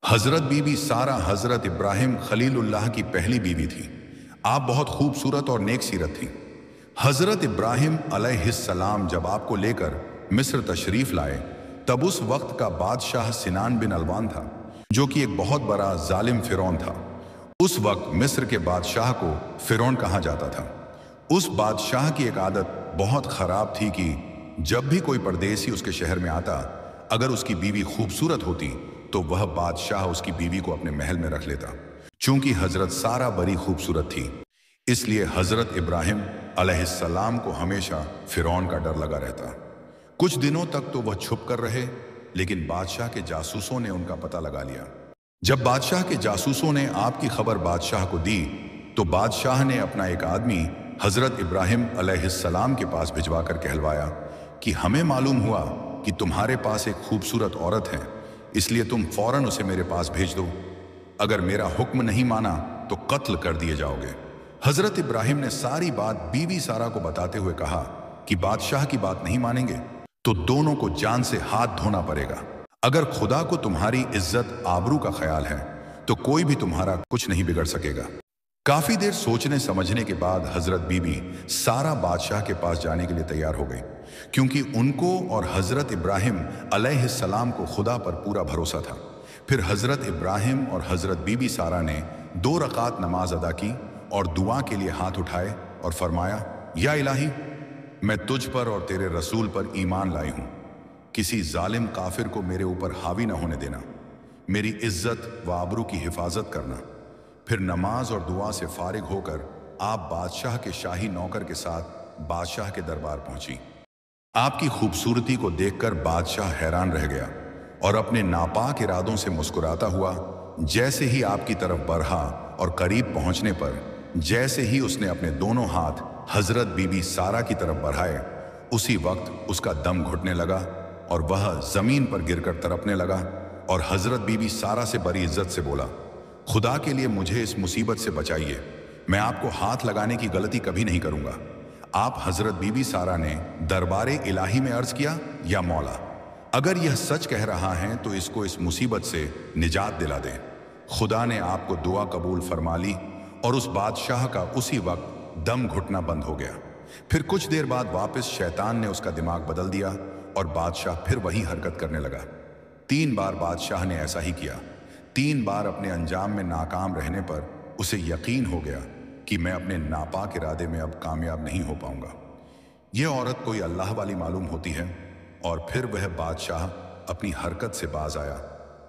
हज़रत बीबी सारा हज़रत इब्राहिम खलीलुल्लाह की पहली बीवी थी। आप बहुत खूबसूरत और नेक सीरत थीं। हज़रत इब्राहिम अलैहिस्सलाम जब आपको लेकर मिस्र तशरीफ़ लाए, तब उस वक्त का बादशाह सिनान बिन अलवान था, जो कि एक बहुत बड़ा जालिम फ़िरौन था। उस वक्त मिस्र के बादशाह को फ़िरौन कहा जाता था। उस बादशाह की एक आदत बहुत ख़राब थी कि जब भी कोई परदेसी उसके शहर में आता, अगर उसकी बीवी खूबसूरत होती तो वह बादशाह उसकी बीवी को अपने महल में रख लेता। चूंकि हजरत सारा बड़ी खूबसूरत थी, इसलिए हजरत इब्राहिम अलैहिस्सलाम को हमेशा फिरौन का डर लगा रहता। कुछ दिनों तक तो वह छुप कर रहे, लेकिन बादशाह के जासूसों ने उनका पता लगा लिया। जब बादशाह के जासूसों ने आपकी खबर बादशाह को दी, तो बादशाह ने अपना एक आदमी हजरत इब्राहिम अलैहिस्सलाम के पास भिजवाकर कहलवाया कि हमें मालूम हुआ कि तुम्हारे पास एक खूबसूरत औरत है, इसलिए तुम फौरन उसे मेरे पास भेज दो। अगर मेरा हुक्म नहीं माना तो कत्ल कर दिए जाओगे। हजरत इब्राहिम ने सारी बात बीवी सारा को बताते हुए कहा कि बादशाह की बात नहीं मानेंगे तो दोनों को जान से हाथ धोना पड़ेगा। अगर खुदा को तुम्हारी इज्जत आबरू का ख्याल है तो कोई भी तुम्हारा कुछ नहीं बिगड़ सकेगा। काफी देर सोचने समझने के बाद हजरत बीबी सारा बादशाह के पास जाने के लिए तैयार हो गई, क्योंकि उनको और हजरत इब्राहिम अलैहिस्सलाम को खुदा पर पूरा भरोसा था। फिर हजरत इब्राहिम और हजरत बीबी सारा ने 2 रकात नमाज अदा की और दुआ के लिए हाथ उठाए और फरमाया, या इलाही, मैं तुझ पर और तेरे रसूल पर ईमान लाई हूं। किसी जालिम काफिर को मेरे ऊपर हावी न होने देना। मेरी इज्जत व आबरू की हिफाजत करना। फिर नमाज और दुआ से फारिग होकर आप बादशाह के शाही नौकर के साथ बादशाह के दरबार पहुंची। आपकी खूबसूरती को देखकर बादशाह हैरान रह गया और अपने नापाक इरादों से मुस्कुराता हुआ जैसे ही आपकी तरफ बढ़ा और करीब पहुंचने पर जैसे ही उसने अपने दोनों हाथ हजरत बीबी सारा की तरफ बढ़ाए, उसी वक्त उसका दम घुटने लगा और वह जमीन पर गिरकर तड़पने लगा और हजरत बीबी सारा से बड़ी इज्जत से बोला, खुदा के लिए मुझे इस मुसीबत से बचाइए। मैं आपको हाथ लगाने की गलती कभी नहीं करूंगा। आप हजरत बीबी सारा ने दरबारे इलाही में अर्ज किया, या मौला, अगर यह सच कह रहा है तो इसको इस मुसीबत से निजात दिला दे। खुदा ने आपको दुआ कबूल फरमा ली और उस बादशाह का उसी वक्त दम घुटना बंद हो गया। फिर कुछ देर बाद वापस शैतान ने उसका दिमाग बदल दिया और बादशाह फिर वही हरकत करने लगा। 3 बार बादशाह ने ऐसा ही किया। 3 बार अपने अंजाम में नाकाम रहने पर उसे यकीन हो गया कि मैं अपने नापाक इरादे में अब कामयाब नहीं हो पाऊंगा। यह औरत कोई अल्लाह वाली मालूम होती है। और फिर वह बादशाह अपनी हरकत से बाज आया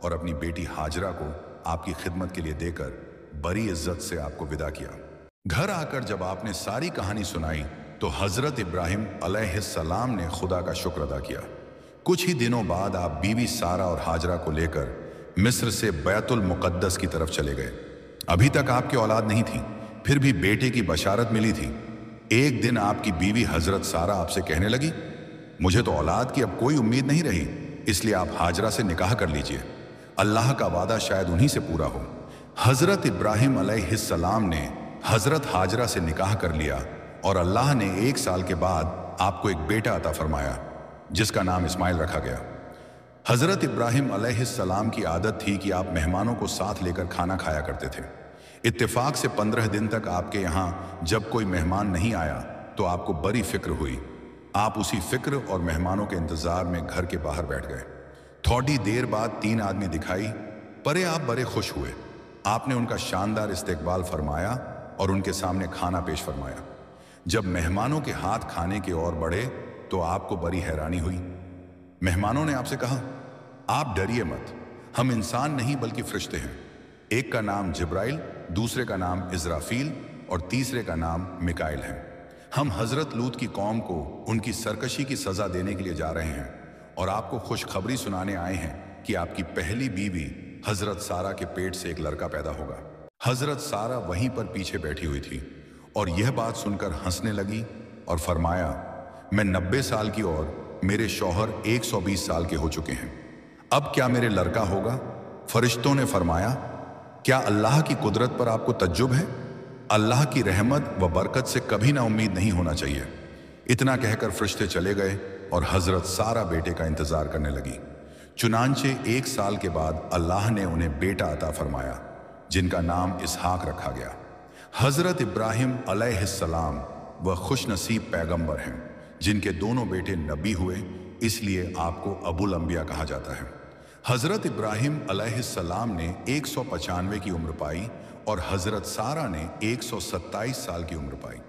और अपनी बेटी हाजरा को आपकी खिदमत के लिए देकर बड़ी इज्जत से आपको विदा किया। घर आकर जब आपने सारी कहानी सुनाई तो हजरत इब्राहिम अलैहिस्सलाम ने खुदा का शुक्र अदा किया। कुछ ही दिनों बाद आप बीवी सारा और हाजरा को लेकर मिस्र से बैतुल मुक़द्दस की तरफ चले गए। अभी तक आपकी औलाद नहीं थी, फिर भी बेटे की बशारत मिली थी। एक दिन आपकी बीवी हजरत सारा आपसे कहने लगी, मुझे तो औलाद की अब कोई उम्मीद नहीं रही, इसलिए आप हाजरा से निकाह कर लीजिए। अल्लाह का वादा शायद उन्हीं से पूरा हो। हजरत इब्राहिम अलैहिस्सलाम ने हजरत हाजरा से निकाह कर लिया और अल्लाह ने 1 साल के बाद आपको एक बेटा अता फरमाया, जिसका नाम इस्माइल रखा गया। हजरत इब्राहिम अलैहिस्सलाम की आदत थी कि आप मेहमानों को साथ लेकर खाना खाया करते थे। इत्तेफाक से 15 दिन तक आपके यहाँ जब कोई मेहमान नहीं आया तो आपको बड़ी फिक्र हुई। आप उसी फिक्र और मेहमानों के इंतजार में घर के बाहर बैठ गए। थोड़ी देर बाद 3 आदमी दिखाई परे। आप बड़े खुश हुए। आपने उनका शानदार इस्तकबाल फरमाया और उनके सामने खाना पेश फरमाया। जब मेहमानों के हाथ खाने की ओर बढ़े तो आपको बड़ी हैरानी हुई। मेहमानों ने आपसे कहा, आप डरिए मत, हम इंसान नहीं बल्कि फरिश्ते हैं। एक का नाम जिब्राइल, दूसरे का नाम इज़राफील और तीसरे का नाम मिकाइल है। हम हजरत लूत की कौम को उनकी सरकशी की सजा देने के लिए जा रहे हैं और आपको खुशखबरी सुनाने आए हैं कि आपकी पहली बीवी हजरत सारा के पेट से एक लड़का पैदा होगा। हजरत सारा वहीं पर पीछे बैठी हुई थी और यह बात सुनकर हंसने लगी और फरमाया, मैं 90 साल की और मेरे शौहर 120 साल के हो चुके हैं, अब क्या मेरे लड़का होगा? फरिश्तों ने फरमाया, क्या अल्लाह की कुदरत पर आपको तज्जुब है? अल्लाह की रहमत व बरकत से कभी ना उम्मीद नहीं होना चाहिए। इतना कहकर फरिश्ते चले गए और हजरत सारा बेटे का इंतजार करने लगी। चुनांचे 1 साल के बाद अल्लाह ने उन्हें बेटा अता फरमाया जिनका नाम इसहाक रखा गया। हज़रत इब्राहिम अलैहिस्सलाम वह खुशनसीब पैगंबर हैं जिनके दोनों बेटे नबी हुए, इसलिए आपको अबुल अंबिया कहा जाता है। हज़रत इब्राहिम अलैहिस्सलाम ने 195 की उम्र पाई और हज़रत सारा ने 127 साल की उम्र पाई।